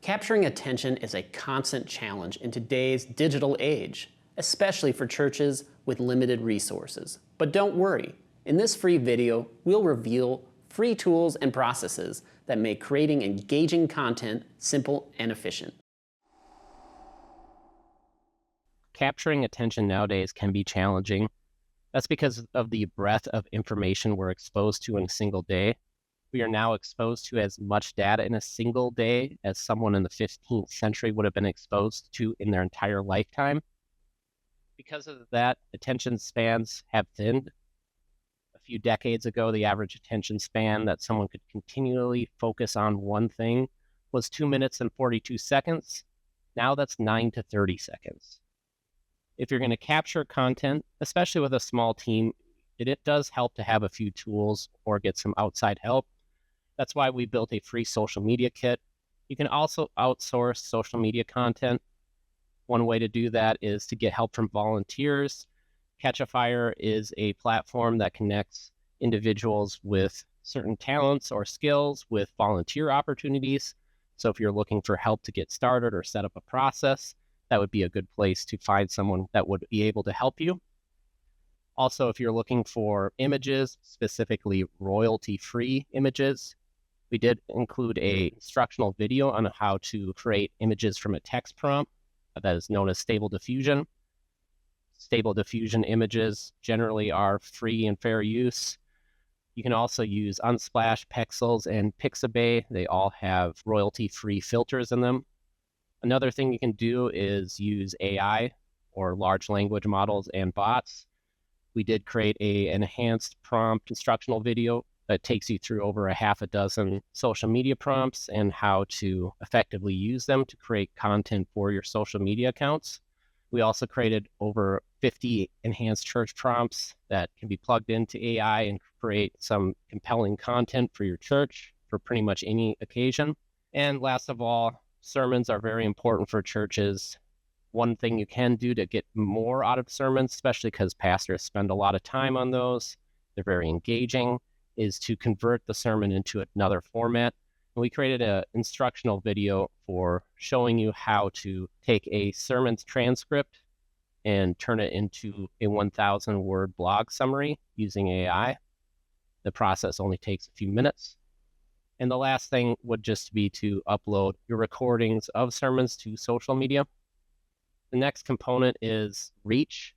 Capturing attention is a constant challenge in today's digital age, especially for churches with limited resources. But don't worry, in this free video, we'll reveal free tools and processes that make creating engaging content simple and efficient. Capturing attention nowadays can be challenging. That's because of the breadth of information we're exposed to in a single day. We are now exposed to as much data in a single day as someone in the 15th century would have been exposed to in their entire lifetime. Because of that, attention spans have thinned. A few decades ago, the average attention span that someone could continually focus on one thing was 2 minutes and 42 seconds. Now that's 9 to 30 seconds. If you're going to capture content, especially with a small team, it does help to have a few tools or get some outside help. That's why we built a free social media kit. You can also outsource social media content. One way to do that is to get help from volunteers. Catch a Fire is a platform that connects individuals with certain talents or skills with volunteer opportunities. So if you're looking for help to get started or set up a process, that would be a good place to find someone that would be able to help you. Also, if you're looking for images, specifically royalty-free images, we did include a instructional video on how to create images from a text prompt that is known as Stable Diffusion. Stable Diffusion images generally are free and fair use. You can also use Unsplash, Pexels, and Pixabay. They all have royalty-free filters in them. Another thing you can do is use AI or large language models and bots. We did create an enhanced prompt instructional video that takes you through over a half a dozen social media prompts and how to effectively use them to create content for your social media accounts. We also created over 50 enhanced church prompts that can be plugged into AI and create some compelling content for your church for pretty much any occasion. And last of all, sermons are very important for churches. One thing you can do to get more out of sermons, especially because pastors spend a lot of time on those, they're very engaging, is to convert the sermon into another format. And we created an instructional video for showing you how to take a sermon's transcript and turn it into a 1,000-word blog summary using AI. The process only takes a few minutes. And the last thing would just be to upload your recordings of sermons to social media. The next component is reach.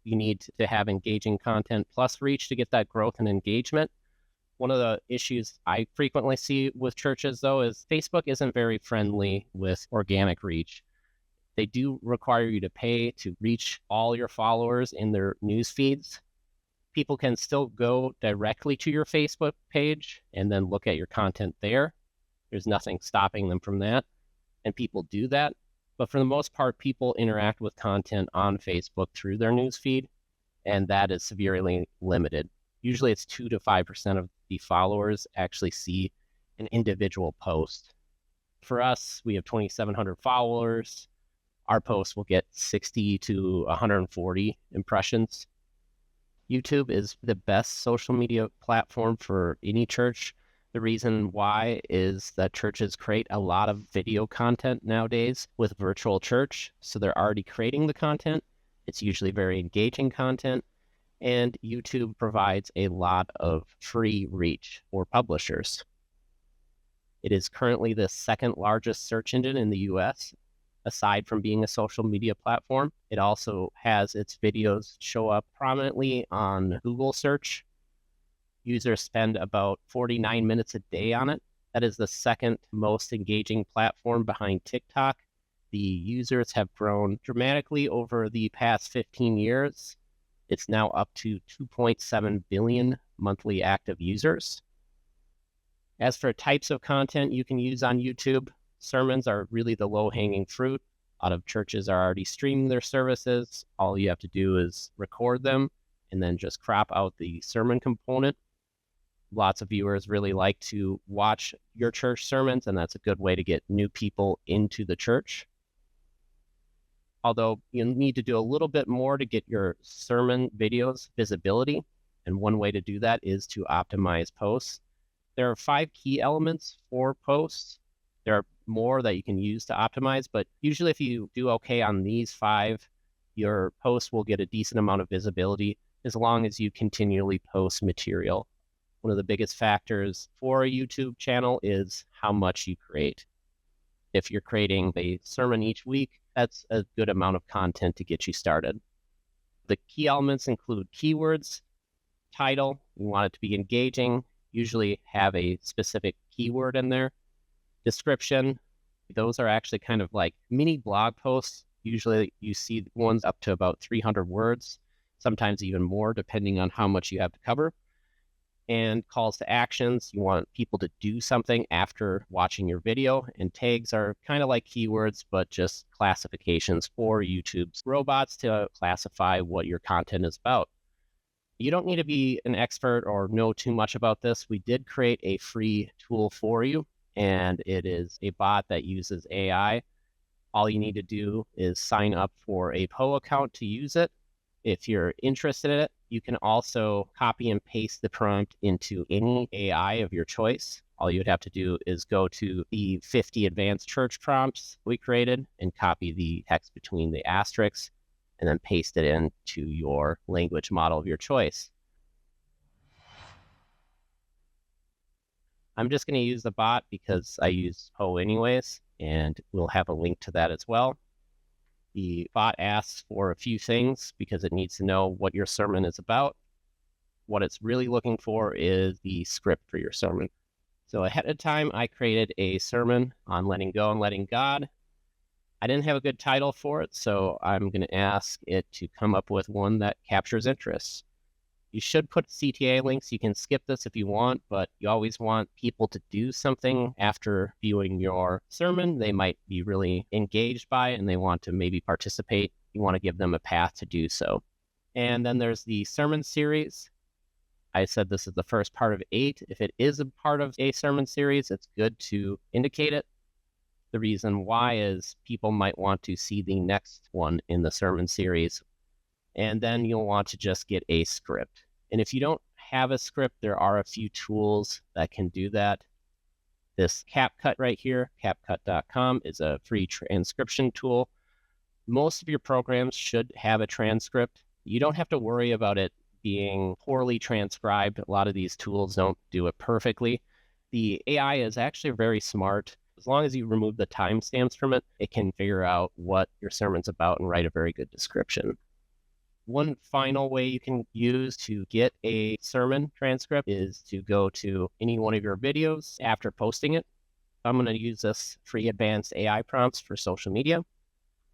You need to have engaging content plus reach to get that growth and engagement. One of the issues I frequently see with churches, though, is Facebook isn't very friendly with organic reach. They do require you to pay to reach all your followers in their news feeds. People can still go directly to your Facebook page and then look at your content there. There's nothing stopping them from that, and people do that. But for the most part, people interact with content on Facebook through their news feed, and that is severely limited. Usually it's 2 to 5% of the followers actually see an individual post. For us, we have 2,700 followers. Our posts will get 60 to 140 impressions. YouTube is the best social media platform for any church. The reason why is that churches create a lot of video content nowadays with virtual church. So they're already creating the content. It's usually very engaging content. And YouTube provides a lot of free reach for publishers. It is currently the second largest search engine in the US. Aside from being a social media platform, it also has its videos show up prominently on Google search. Users spend about 49 minutes a day on it. That is the second most engaging platform behind TikTok. The users have grown dramatically over the past 15 years. It's now up to 2.7 billion monthly active users. As for types of content you can use on YouTube, sermons are really the low-hanging fruit. A lot of churches are already streaming their services. All you have to do is record them and then just crop out the sermon component. Lots of viewers really like to watch your church sermons, and that's a good way to get new people into the church. Although you need to do a little bit more to get your sermon videos visibility, and one way to do that is to optimize posts. There are 5 key elements for posts. There are more that you can use to optimize, but usually if you do okay on these 5, your post will get a decent amount of visibility as long as you continually post material. One of the biggest factors for a YouTube channel is how much you create. If you're creating a sermon each week, that's a good amount of content to get you started. The key elements include keywords, title, you want it to be engaging, usually have a specific keyword in there, description. Those are actually kind of like mini blog posts. Usually you see ones up to about 300 words, sometimes even more, depending on how much you have to cover. And calls to actions. You want people to do something after watching your video. And tags are kind of like keywords, but just classifications for YouTube's robots to classify what your content is about. You don't need to be an expert or know too much about this. We did create a free tool for you, and it is a bot that uses AI. All you need to do is sign up for a Poe account to use it. If you're interested in it, you can also copy and paste the prompt into any AI of your choice. All you would have to do is go to the 50 advanced church prompts we created and copy the text between the asterisks and then paste it into your language model of your choice. I'm just going to use the bot because I use Poe anyways, and we'll have a link to that as well. The bot asks for a few things because it needs to know what your sermon is about. What it's really looking for is the script for your sermon. So ahead of time, I created a sermon on letting go and letting God. I didn't have a good title for it, so I'm going to ask it to come up with one that captures interest. You should put CTA links. You can skip this if you want, but you always want people to do something after viewing your sermon. They might be really engaged by it and they want to maybe participate. You want to give them a path to do so. And then there's the sermon series. I said this is the first part of 8. If it is a part of a sermon series, it's good to indicate it. The reason why is people might want to see the next one in the sermon series. And then you'll want to just get a script. And if you don't have a script, there are a few tools that can do that. This CapCut right here, CapCut.com, is a free transcription tool. Most of your programs should have a transcript. You don't have to worry about it being poorly transcribed. A lot of these tools don't do it perfectly. The AI is actually very smart. As long as you remove the timestamps from it, it can figure out what your sermon's about and write a very good description. One final way you can use to get a sermon transcript is to go to any one of your videos after posting it. I'm going to use this free advanced AI prompts for social media.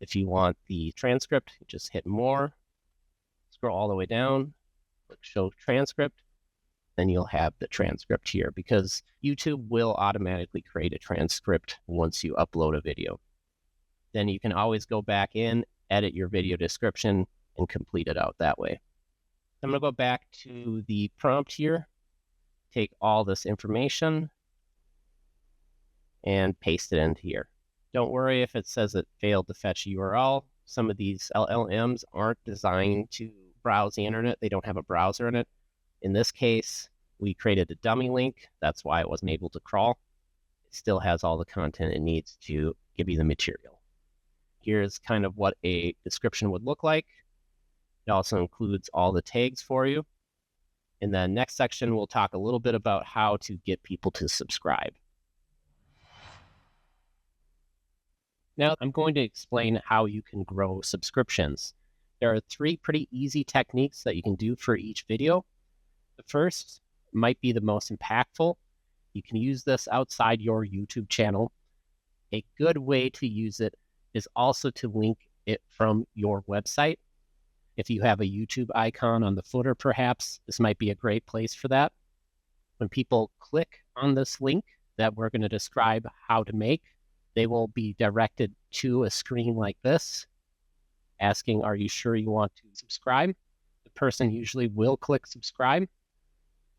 If you want the transcript, just hit more, scroll all the way down, click show transcript, then you'll have the transcript here because YouTube will automatically create a transcript once you upload a video. Then you can always go back in, edit your video description, and complete it out that way. I'm going to go back to the prompt here, take all this information, and paste it into here. Don't worry if it says it failed to fetch a URL. Some of these LLMs aren't designed to browse the internet. They don't have a browser in it. In this case, we created a dummy link. That's why it wasn't able to crawl. It still has all the content it needs to give you the material. Here's kind of what a description would look like. It also includes all the tags for you. In the next section, we'll talk a little bit about how to get people to subscribe. Now, I'm going to explain how you can grow subscriptions. There are 3 pretty easy techniques that you can do for each video. The first might be the most impactful. You can use this outside your YouTube channel. A good way to use it is also to link it from your website. If you have a YouTube icon on the footer, perhaps, this might be a great place for that. When people click on this link that we're going to describe how to make, they will be directed to a screen like this, asking, are you sure you want to subscribe? The person usually will click subscribe.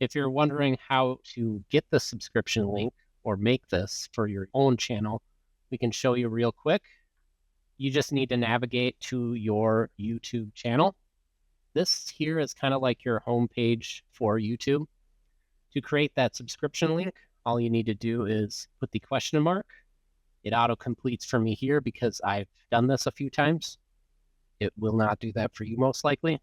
If you're wondering how to get the subscription link or make this for your own channel, we can show you real quick. You just need to navigate to your YouTube channel. This here is kind of like your homepage for YouTube. To create that subscription link, all you need to do is put the question mark, It auto-completes for me here because I've done this a few times. It will not do that for you most likely,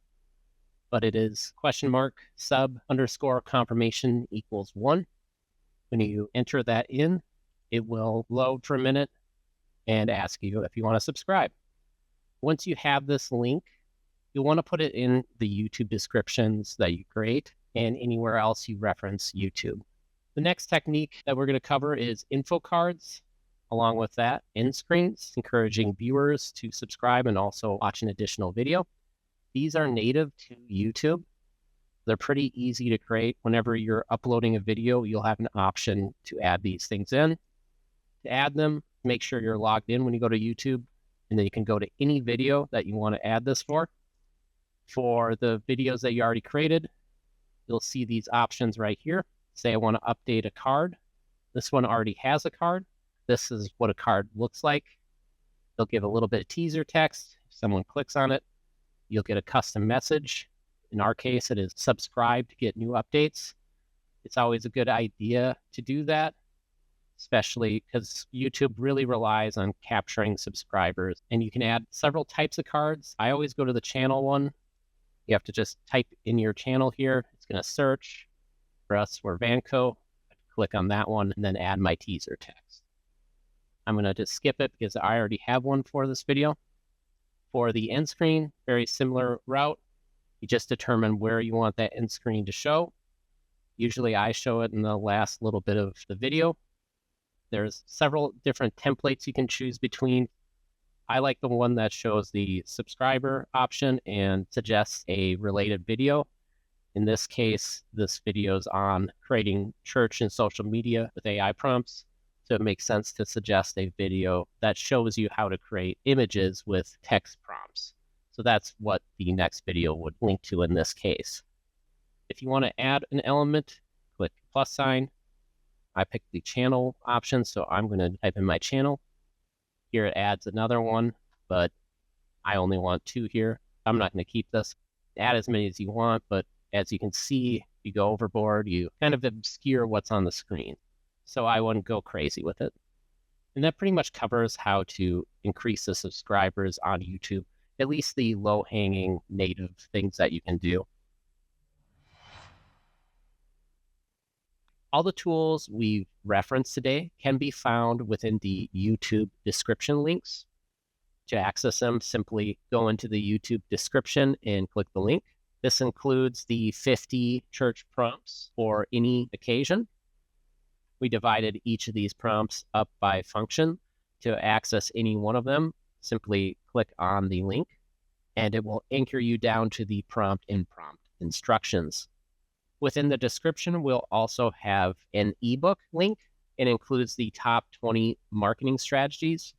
but it is $sub_confirmation equals 1. When you enter that in, it will load for a minute and ask you if you want to subscribe. Once you have this link, you'll want to put it in the YouTube descriptions that you create and anywhere else you reference YouTube. The next technique that we're going to cover is info cards. Along with that, end screens, encouraging viewers to subscribe and also watch an additional video. These are native to YouTube. They're pretty easy to create. Whenever you're uploading a video, you'll have an option to add these things in. To add them, make sure you're logged in when you go to YouTube, and then you can go to any video that you want to add this for. For the videos that you already created, you'll see these options right here. Say I want to update a card. This one already has a card. This is what a card looks like. They'll give a little bit of teaser text. If someone clicks on it, you'll get a custom message. In our case, it is subscribe to get new updates. It's always a good idea to do that, especially because YouTube really relies on capturing subscribers. And you can add several types of cards. I always go to the channel one. You have to just type in your channel here. It's going to search. For us, we're Vanco. Click on that one and then add my teaser text. I'm going to just skip it because I already have one for this video. For the end screen, very similar route. You just determine where you want that end screen to show. Usually I show it in the last little bit of the video. There's several different templates you can choose between. I like the one that shows the subscriber option and suggests a related video. In this case, this video is on creating church and social media with AI prompts. So it makes sense to suggest a video that shows you how to create images with text prompts. So that's what the next video would link to in this case. If you want to add an element, click plus sign. I picked the channel option, so I'm going to type in my channel. Here it adds another one, but I only want 2 here. I'm not going to keep this. Add as many as you want, but as you can see, you go overboard, you kind of obscure what's on the screen. So I wouldn't go crazy with it. And that pretty much covers how to increase the subscribers on YouTube, at least the low-hanging native things that you can do. All the tools we've referenced today can be found within the YouTube description links. To access them, simply go into the YouTube description and click the link. This includes the 50 church prompts for any occasion. We divided each of these prompts up by function. To access any one of them, simply click on the link, and it will anchor you down to the prompt and prompt instructions. Within the description, we'll also have an ebook link. It includes the top 20 marketing strategies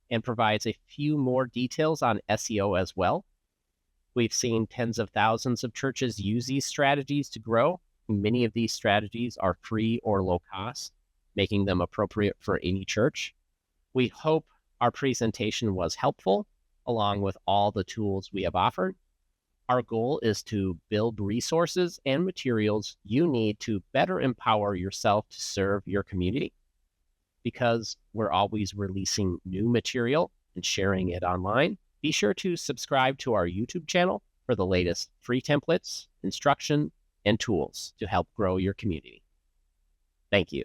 and provides a few more details on SEO as well. We've seen tens of thousands of churches use these strategies to grow. Many of these strategies are free or low cost, making them appropriate for any church. We hope our presentation was helpful, along with all the tools we have offered. Our goal is to build resources and materials you need to better empower yourself to serve your community. Because we're always releasing new material and sharing it online, be sure to subscribe to our YouTube channel for the latest free templates, instruction, and tools to help grow your community. Thank you.